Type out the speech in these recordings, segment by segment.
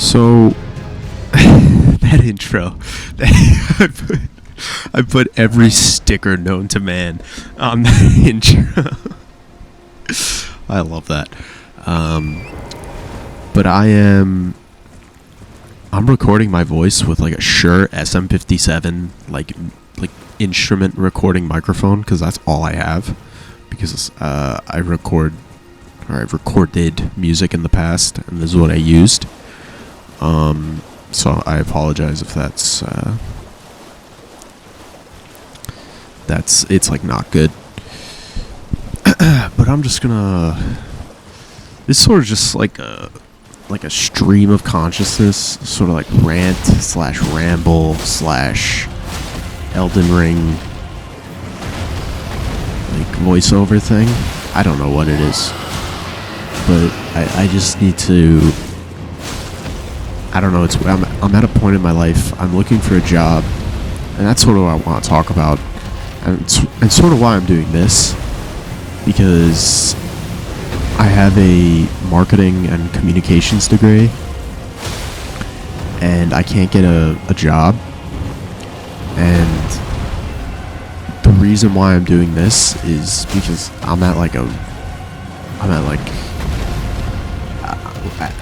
So that intro, I put every sticker known to man on the intro. I love that. But I'm recording my voice with like a Shure SM57 like instrument recording microphone because that's all I have. Because I've recorded music in the past, and this is what I used. So I apologize if it's like not good. But I'm just gonna. This is sort of just like a stream of consciousness, sort of like rant / ramble / Elden Ring like voiceover thing. I don't know what it is, but I just need to. I don't know. I'm at a point in my life. I'm looking for a job, and that's sort of what I want to talk about, and sort of why I'm doing this, because I have a marketing and communications degree, and I can't get a job, and the reason why I'm doing this is because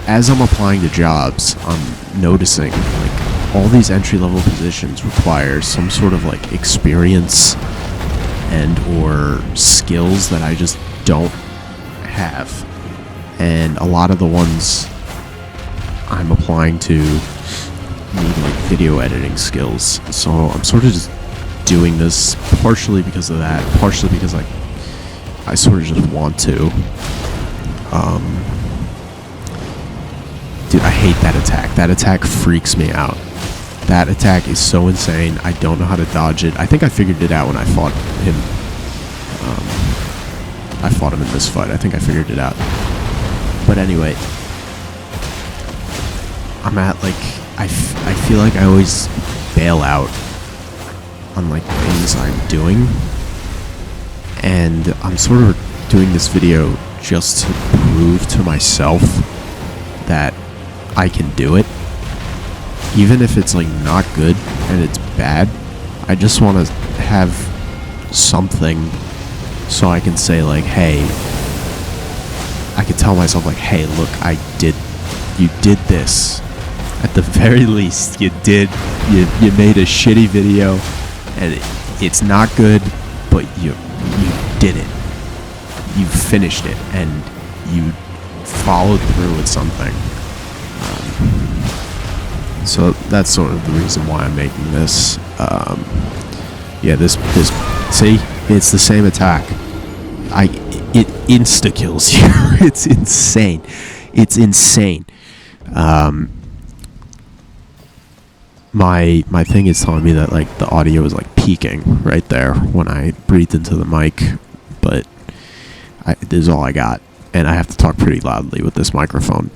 as I'm applying to jobs, I'm noticing like all these entry-level positions require some sort of like experience and or skills that I just don't have, and a lot of the ones I'm applying to need like video editing skills. So I'm sort of just doing this partially because of that, partially because I sort of just want to. Dude, I hate that attack. That attack freaks me out. That attack is so insane. I don't know how to dodge it. I think I figured it out when I fought him. I fought him in this fight. I think I figured it out. But anyway, I'm at like I feel like I always bail out on like things I'm doing, and I'm sort of doing this video just to prove to myself that I can do it, even if it's like not good and it's bad. I just want to have something so I can say like, hey, I can tell myself like, hey, look, you did this. At the very least, you made a shitty video, and it's not good, but you did it. You finished it, and you followed through with something. So that's sort of the reason why I'm making this. This see, it's the same attack. It insta kills you. It's insane. It's insane. My thing is telling me that like the audio is like peaking right there when I breathed into the mic, but this is all I got, and I have to talk pretty loudly with this microphone.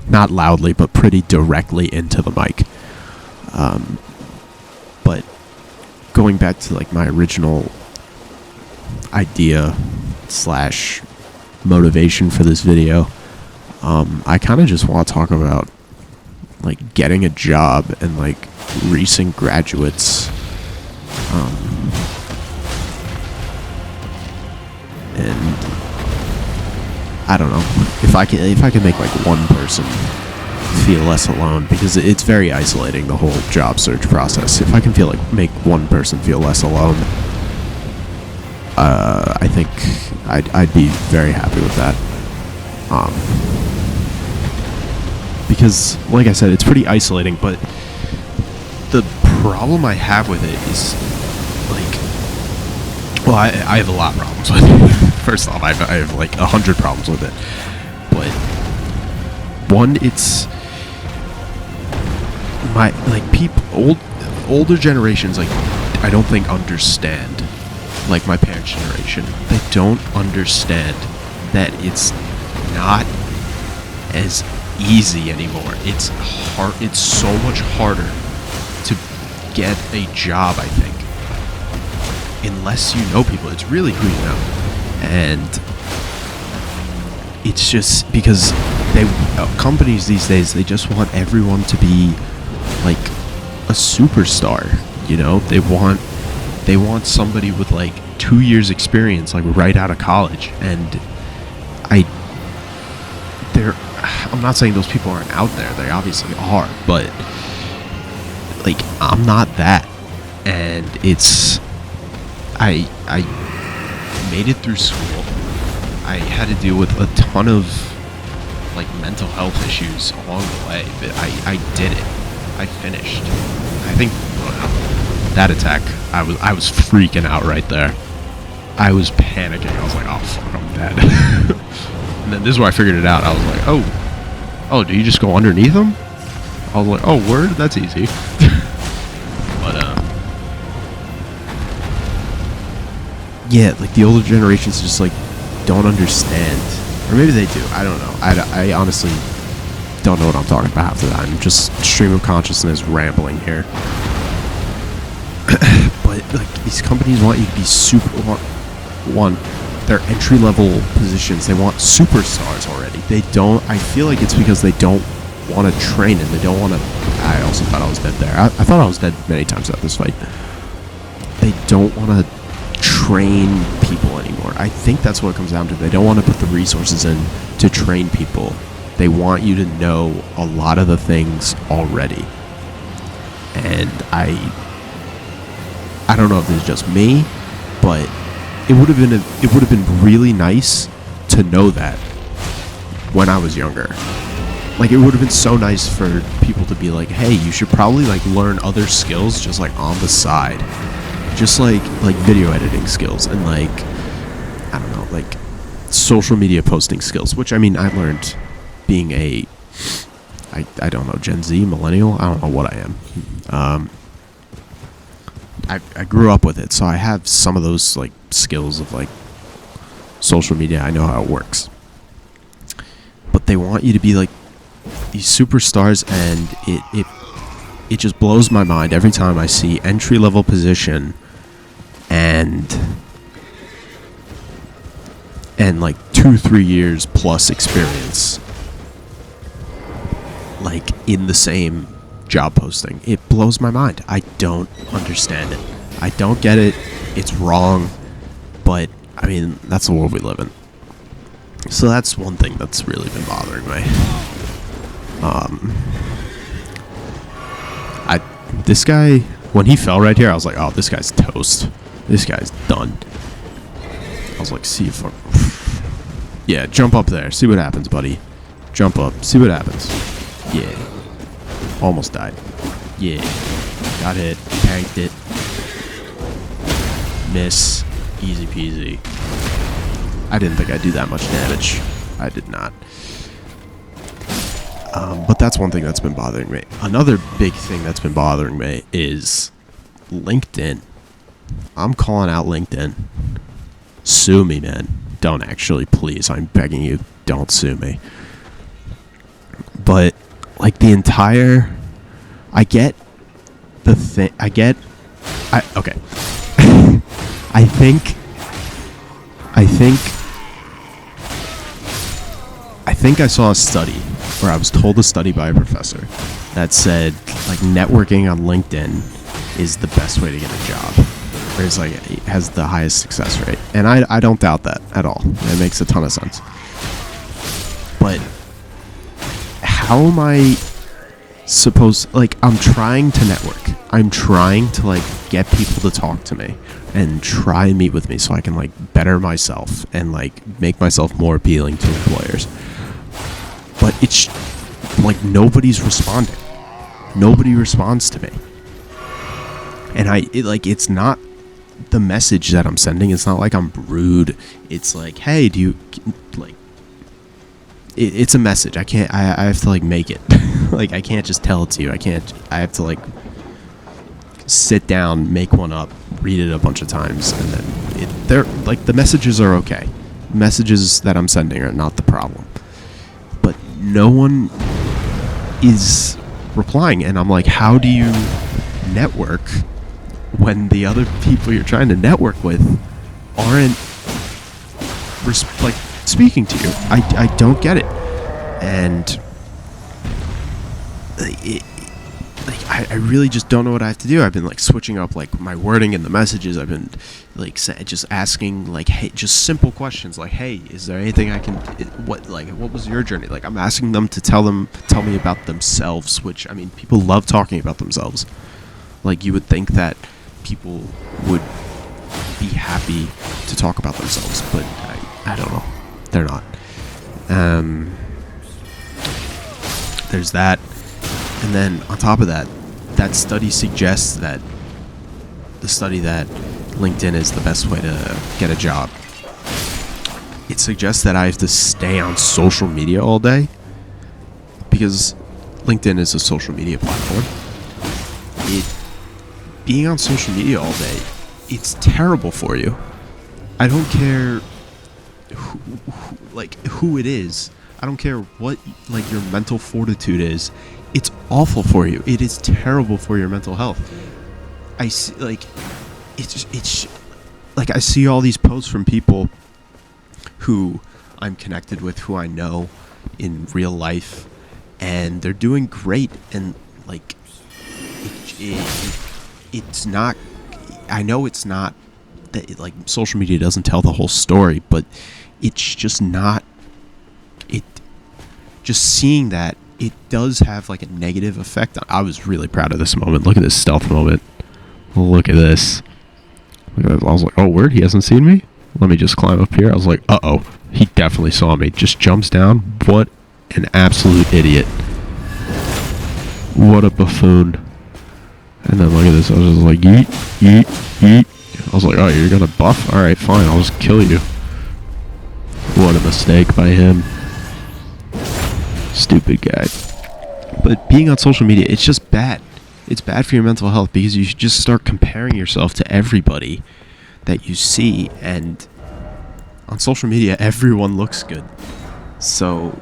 Not loudly, but pretty directly into the mic. But going back to like my original idea / motivation for this video, I kind of just want to talk about like getting a job and like recent graduates, and I don't know if I can make like one person feel less alone, because it's very isolating, the whole job search process. If I can make one person feel less alone, I think I'd be very happy with that. Because, like I said, it's pretty isolating, but the problem I have with it is, like, well, I have a lot of problems with it. First off, I have like 100 problems with it. But one, it's older generations, like, I don't think understand, like my parents' generation, they don't understand that it's not as easy anymore. It's hard. It's so much harder to get a job, I think, unless you know people. It's really who you know. And it's just because companies these days, they just want everyone to be like a superstar. You know, they want somebody with like 2 years experience, like right out of college. And I'm not saying those people aren't out there, they obviously are, but like I'm not that. And it's I made it through school. I had to deal with a ton of like mental health issues along the way, but I did it. I finished. I think that attack, I was freaking out right there. I was panicking. I was like, oh fuck, I'm dead. And then this is where I figured it out. I was like, oh, do you just go underneath them? I was like, oh, word, that's easy. But yeah, like the older generations just like don't understand, or maybe they do. I don't know. I honestly don't know what I'm talking about half the time. Just stream of consciousness rambling here. But like these companies want you to be their entry level positions. They want superstars already. They don't. I feel like it's because they don't want to train and they don't want to. I also thought I was dead there. I thought I was dead many times at this fight. They don't want to train people anymore. I think that's what it comes down to. They don't want to put the resources in to train people. They want you to know a lot of the things already. And I don't know if it's just me, but it would have been really nice to know that when I was younger. Like it would have been so nice for people to be like, hey, you should probably like learn other skills just like on the side. Just like video editing skills and like, I don't know, like social media posting skills, which I mean, I learned being I don't know, Gen Z, millennial, I don't know what I am. I grew up with it, so I have some of those like skills of like social media. I know how it works. But they want you to be like these superstars, and it just blows my mind every time I see entry level position and like 2-3 years plus experience like in the same job posting. It blows my mind. I don't understand it. I don't get it. It's wrong. But I mean, that's the world we live in. So that's one thing that's really been bothering me. This guy, when he fell right here, I was like, oh, this guy's toast. This guy's done. I was like, see if yeah, jump up there. See what happens, buddy. Jump up. See what happens. Yeah. Almost died. Yeah. Got hit. Tanked it. Miss. Easy peasy. I didn't think I'd do that much damage. I did not. But that's one thing that's been bothering me. Another big thing that's been bothering me is LinkedIn. I'm calling out LinkedIn. Sue me, man. Don't actually, please. I'm begging you. Don't sue me. But, like, the entire... I get the thing... okay. I think I saw a study, or I was told a study by a professor that said, like, networking on LinkedIn is the best way to get a job. Or it's like, it has the highest success rate. And I don't doubt that at all. It makes a ton of sense. But how am I supposed... Like, I'm trying to network. I'm trying to, like, get people to talk to me and try and meet with me so I can, like, better myself and, like, make myself more appealing to employers. But it's like nobody's responding. Nobody responds to me. And it's not the message that I'm sending. It's not like I'm rude. It's like, hey, do you like? It's a message. I have to like make it. Like I can't just tell it to you. I have to like sit down, make one up, read it a bunch of times, and then they're like the messages are okay. Messages that I'm sending are not the problem. But no one is replying, and I'm like, how do you network when the other people you're trying to network with aren't like speaking to you. I don't get it. And I really just don't know what I have to do. I've been like switching up like my wording in the messages. I've been like just asking like, hey, just simple questions like, hey, is there anything I can, what was your journey? Like, I'm asking them to tell me about themselves, which, I mean, people love talking about themselves. Like, you would think that people would be happy to talk about themselves, but I don't know. They're not. There's that. And then on top of that, that study suggests that the study that LinkedIn is the best way to get a job. It suggests that I have to stay on social media all day because LinkedIn is a social media platform. Being on social media all day, it's terrible for you. I don't care who it is. I don't care what like your mental fortitude is. It's awful for you. It is terrible for your mental health. I see, like, it's like I see all these posts from people who I'm connected with, who I know in real life, and they're doing great. And like, it's not. I know it's not that like social media doesn't tell the whole story, but it's just not. Just seeing that, it does have like a negative effect. I was really proud of this moment. Look at this stealth moment. Look at this. I was like, oh, word, he hasn't seen me? Let me just climb up here. I was like, uh-oh, he definitely saw me. Just jumps down. What an absolute idiot. What a buffoon. And then look at this. I was just like, yeet, yeet, yeet. I was like, oh, you're gonna buff? Alright, fine, I'll just kill you. What a mistake by him. Stupid guy. But being on social media, it's just bad. It's bad for your mental health because you just start comparing yourself to everybody that you see, and on social media everyone looks good. So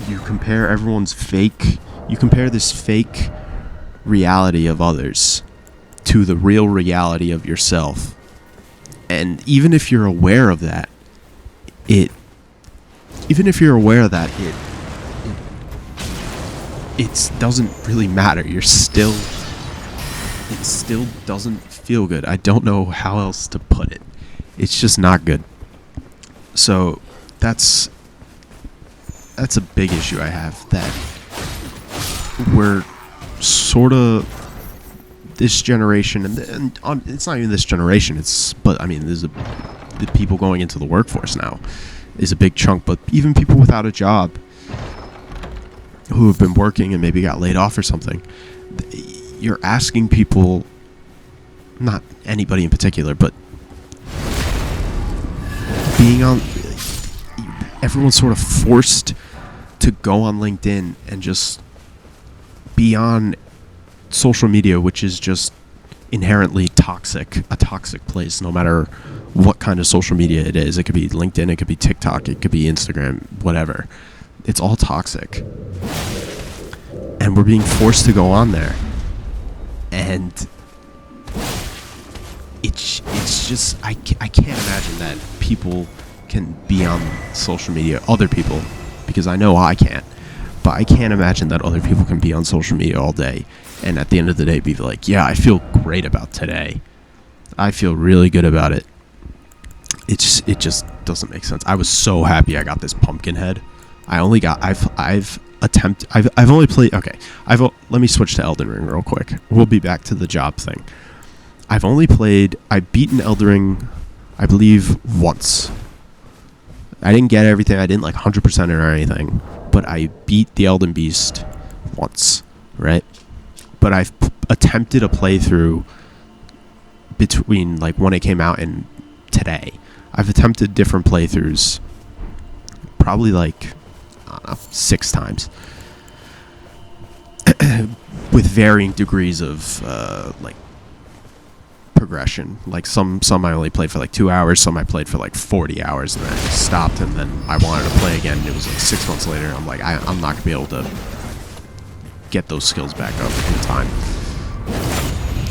you compare this fake reality of others to the real reality of yourself. And even if you're aware of that, it doesn't really matter. It still doesn't feel good. I don't know how else to put it. It's just not good. So that's a big issue I have, that we're sort of this generation, and it's not even this generation. But I mean, there's the people going into the workforce now is a big chunk, but even people without a job who have been working and maybe got laid off or something, you're asking people, not anybody in particular, but everyone's sort of forced to go on LinkedIn and just be on social media, which is just inherently a toxic place, no matter what kind of social media it is. It could be LinkedIn, it could be TikTok, it could be Instagram, whatever. It's all toxic. And we're being forced to go on there. And it's just, I can't imagine that people can be on social media, other people, because I know I can't. But I can't imagine that other people can be on social media all day and at the end of the day be like, yeah, I feel great about today. I feel really good about it. It just doesn't make sense. I was so happy I got this pumpkin head. I've only played, okay, let me switch to Elden Ring real quick. We'll be back to the job thing. I've beaten Elden Ring, I believe, once. I didn't get everything, I didn't like 100% it or anything, but I beat the Elden Beast once, right? But I've attempted a playthrough between like when it came out and today. I've attempted different playthroughs, probably like, I don't know, 6 times. With varying degrees of like progression. Like some I only played for like 2 hours, some I played for like 40 hours, and then I just stopped, and then I wanted to play again, and it was like 6 months later. I'm like, I'm not gonna be able to get those skills back up in time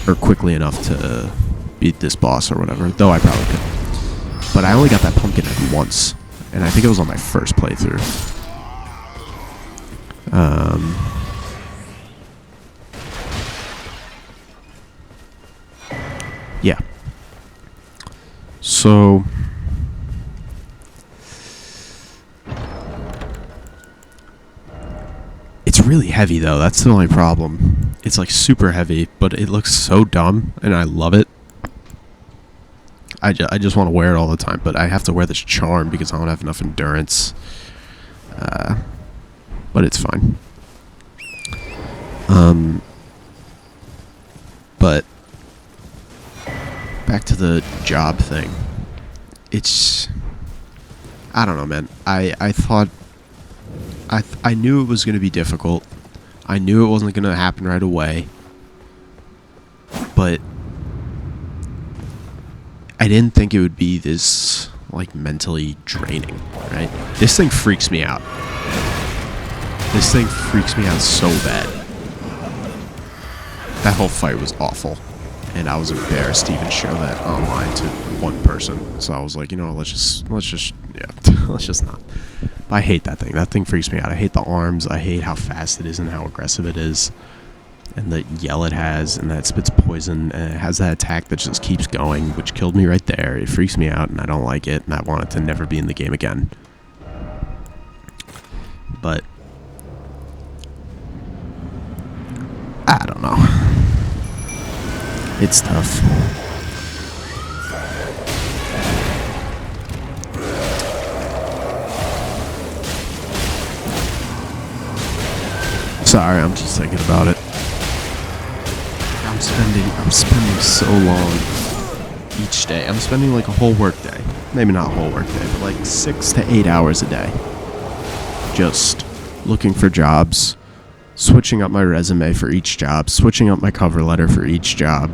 or quickly enough to beat this boss or whatever, though I probably could. But I only got that pumpkin head once, And I think it was on my first playthrough. Yeah. So it's really heavy though. That's the only problem. It's like super heavy, but it looks so dumb and I love it. I just want to wear it all the time, but I have to wear this charm because I don't have enough endurance. But it's fine. But back to the job thing. It's, I don't know, man. I thought, I knew it was going to be difficult. I knew it wasn't going to happen right away. But I didn't think it would be this, like, mentally draining, right? This thing freaks me out. This thing freaks me out so bad. That whole fight was awful. And I was embarrassed to even show that online to one person. So I was like, you know, let's just, yeah, let's just not. But I hate that thing. That thing freaks me out. I hate the arms. I hate how fast it is and how aggressive it is. And the yell it has, and that it spits poison, and it has that attack that just keeps going, which killed me right there. It freaks me out, and I don't like it, and I want it to never be in the game again. But I don't know. It's tough. Sorry, I'm just thinking about it. I'm spending so long each day. I'm spending like a whole work day. Maybe not a whole work day, but like 6 to 8 hours a day. Just looking for jobs, switching up my resume for each job, switching up my cover letter for each job,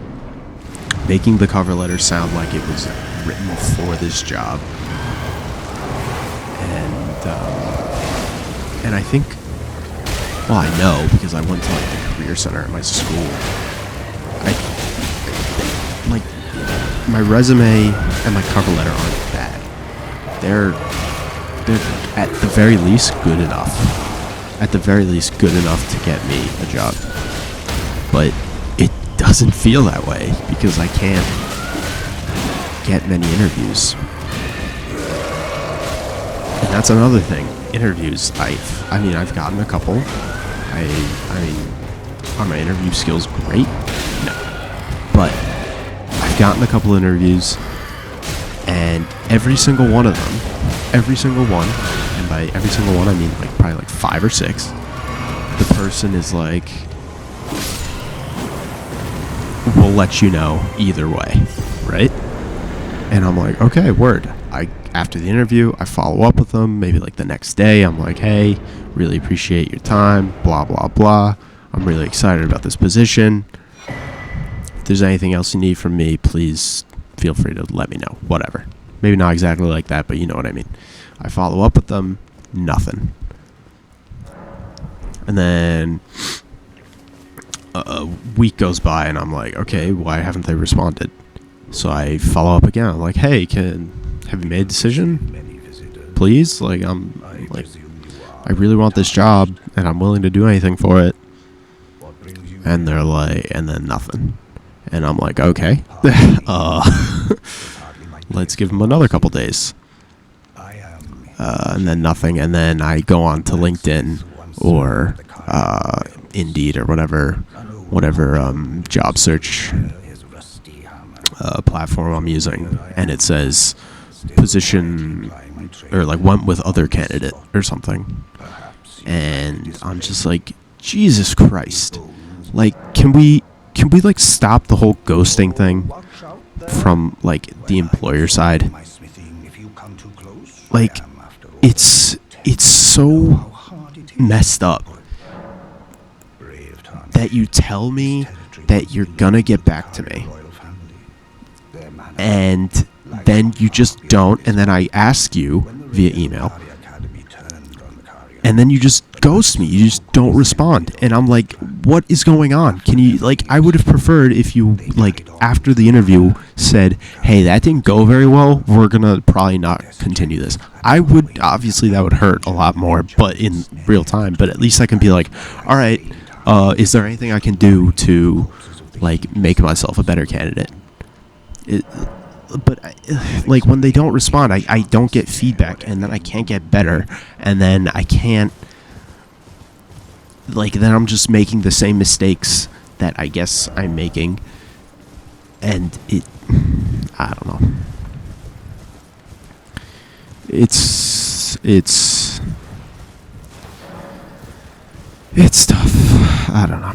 making the cover letter sound like it was written for this job. And I think, well, I know because I went to like the career center at my school. Like, my resume and my cover letter aren't bad. They're at the very least good enough. At the very least good enough to get me a job. But it doesn't feel that way because I can't get many interviews. And that's another thing. Interviews. I mean, I've gotten a couple. I mean, are my interview skills great? No. But I've gotten a couple interviews, and every single one of them, and by every single one I mean like probably like 5 or 6, the person is like, we'll let you know either way, right? And I'm like, okay, word. After the interview, I follow up with them, maybe like the next day. I'm like, hey, really appreciate your time, blah, blah, blah. I'm really excited about this position. If there's anything else you need from me, please feel free to let me know. Whatever. Maybe not exactly like that, but you know what I mean. I follow up with them, nothing. And then a week goes by, and I'm like, okay, why haven't they responded? So I follow up again. I'm like, hey, have you made a decision? Please? Like, I really want this job, and I'm willing to do anything for it. And they're like, and then nothing. And I'm like, okay. Let's give them another couple days. And then nothing. And then I go on to LinkedIn or Indeed or whatever job search platform I'm using, and it says position or like went with other candidate or something. And I'm just like, Jesus Christ. Like, can we like stop the whole ghosting thing from like the employer side? Like, it's so messed up that you tell me that you're gonna get back to me, and then you just don't, and then I ask you via email, and then you just ghost me. You just don't respond. And I'm like, what is going on? Can you, like, I would have preferred if you, like, after the interview said, hey, that didn't go very well. We're going to probably not continue this. I would, obviously that would hurt a lot more, but in real time. But at least I can be like, all right, is there anything I can do to, like, make myself a better candidate? But like when they don't respond, I don't get feedback, and then I can't get better, and then I can't, like, then I'm just making the same mistakes that I guess I'm making, and I don't know. It's tough. I don't know.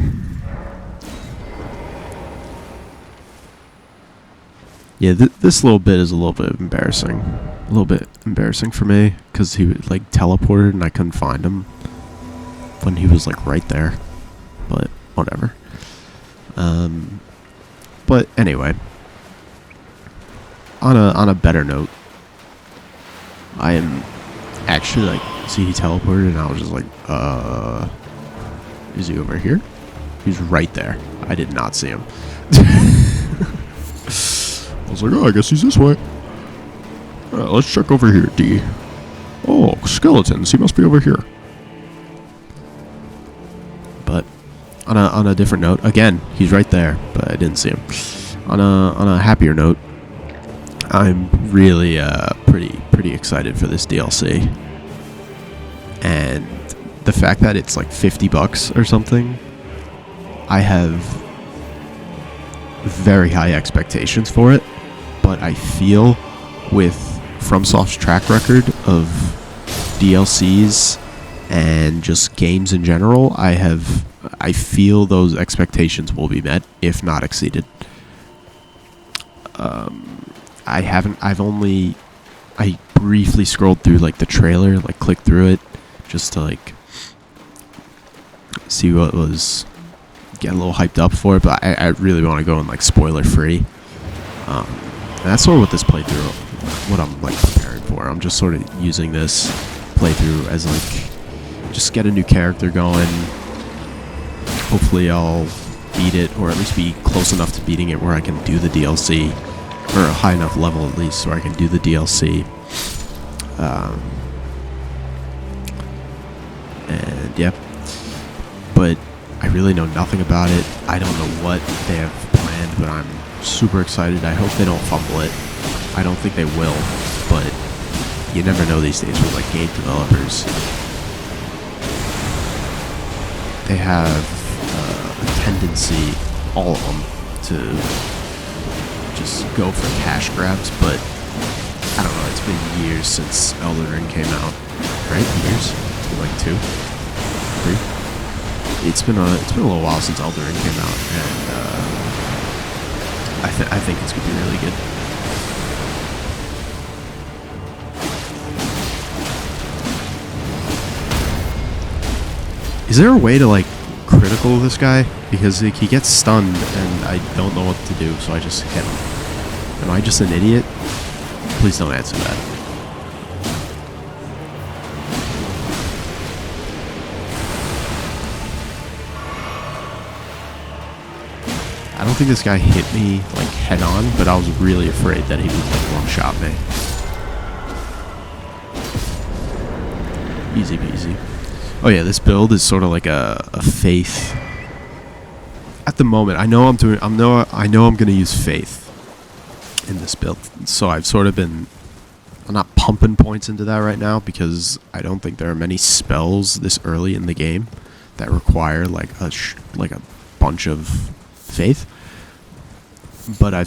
Yeah, this little bit is a little bit embarrassing. A little bit embarrassing for me, because he, like, teleported and I couldn't find him when he was, like, right there. But, whatever. But, anyway. On a better note, I am actually, like, see, he teleported and I was just like, is he over here? He's right there. I did not see him. I was like, oh, I guess he's this way. Let's check over here, D. Oh, skeletons. He must be over here. But on a different note, again, he's right there, but I didn't see him. On a happier note, I'm really pretty excited for this DLC. And the fact that it's like $50 or something, I have very high expectations for it. But I feel with FromSoft's track record of DLCs and just games in general, I feel those expectations will be met, if not exceeded. I briefly scrolled through, like, the trailer, like, clicked through it, just to, like, see what was, get a little hyped up for it, but I really want to go in, like, spoiler free. And that's sort of what this playthrough, what I'm, like, preparing for. I'm just sort of using this playthrough as, like, just get a new character going. Hopefully I'll beat it, or at least be close enough to beating it where I can do the DLC, or a high enough level at least where I can do the DLC. And yeah, but I really know nothing about it. I don't know what they have planned, but I'm super excited. I hope they don't fumble it. I don't think they will, but you never know these days with, like, game developers. They have a tendency, all of them, to just go for cash grabs, but I don't know, it's been years since Elden Ring came out, right? Years? Like 2? 3? It's been a little while since Elden Ring came out, and I think it's gonna be really good. Is there a way to, like, critical this guy? Because, like, he gets stunned and I don't know what to do, so I just hit him. Am I just an idiot? Please don't answer that. I don't think this guy hit me, like, head on, but I was really afraid that he would, like, one-shot me. Easy peasy. Oh yeah, this build is sort of like a faith. At the moment, I know I'm gonna use faith in this build, so I've sort of been, I'm not pumping points into that right now because I don't think there are many spells this early in the game that require like a bunch of faith. But I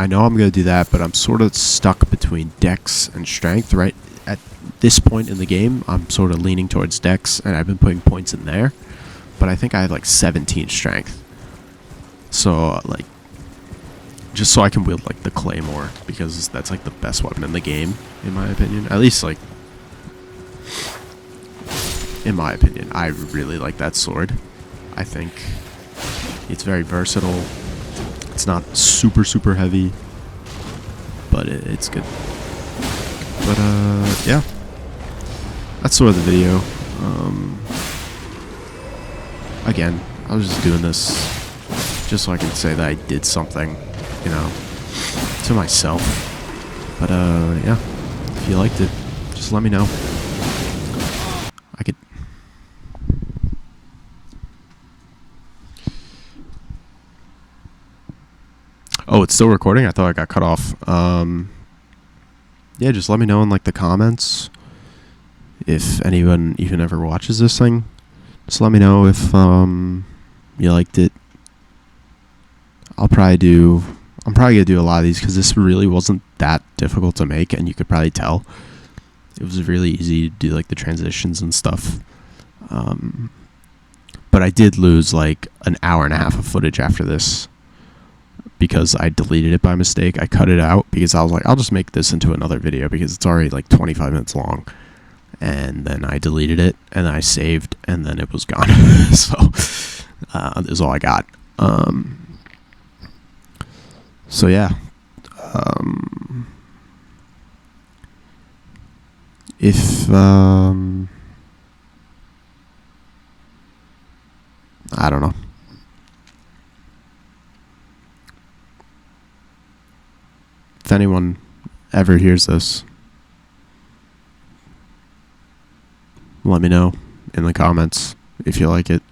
know I'm gonna do that, but I'm sort of stuck between dex and strength right at this point in the game. I'm sort of leaning towards dex, and I've been putting points in there. But I think I have like 17 strength. So, like, just so I can wield, like, the claymore, because that's, like, the best weapon in the game, in my opinion. At least, like, in my opinion, I really like that sword. I think it's very versatile. It's not super, super heavy, but it's good. But, yeah. That's sort of the video. Again, I was just doing this just so I can say that I did something, you know, to myself. But, yeah, if you liked it, just let me know. I could... Oh, it's still recording? I thought I got cut off. Yeah, just let me know in, like, the comments if anyone even ever watches this thing. Just let me know if, you liked it. I'm probably gonna do a lot of these because this really wasn't that difficult to make, and you could probably tell. It was really easy to do, like, the transitions and stuff. But I did lose, like, an hour and a half of footage after this because I deleted it by mistake. I cut it out because I was like, I'll just make this into another video because it's already, like, 25 minutes long. And then I deleted it, and I saved, and then it was gone. So, this is all I got. So, yeah. If, I don't know. If anyone ever hears this, let me know in the comments if you like it,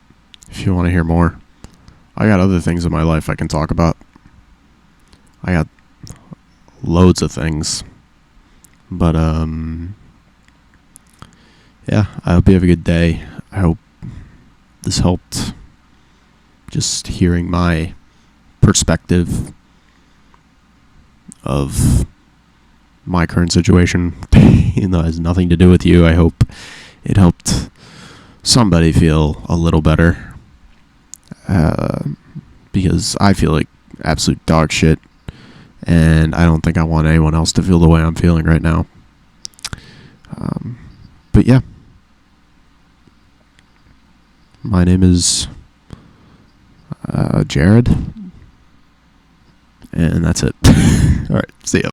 if you want to hear more. I got other things in my life I can talk about. I got loads of things. But, yeah, I hope you have a good day. I hope this helped. Just hearing my perspective of my current situation, even though it has nothing to do with you. I hope it helped somebody feel a little better, because I feel like absolute dog shit, and I don't think I want anyone else to feel the way I'm feeling right now. But yeah, my name is Jared, and that's it. All right, see ya.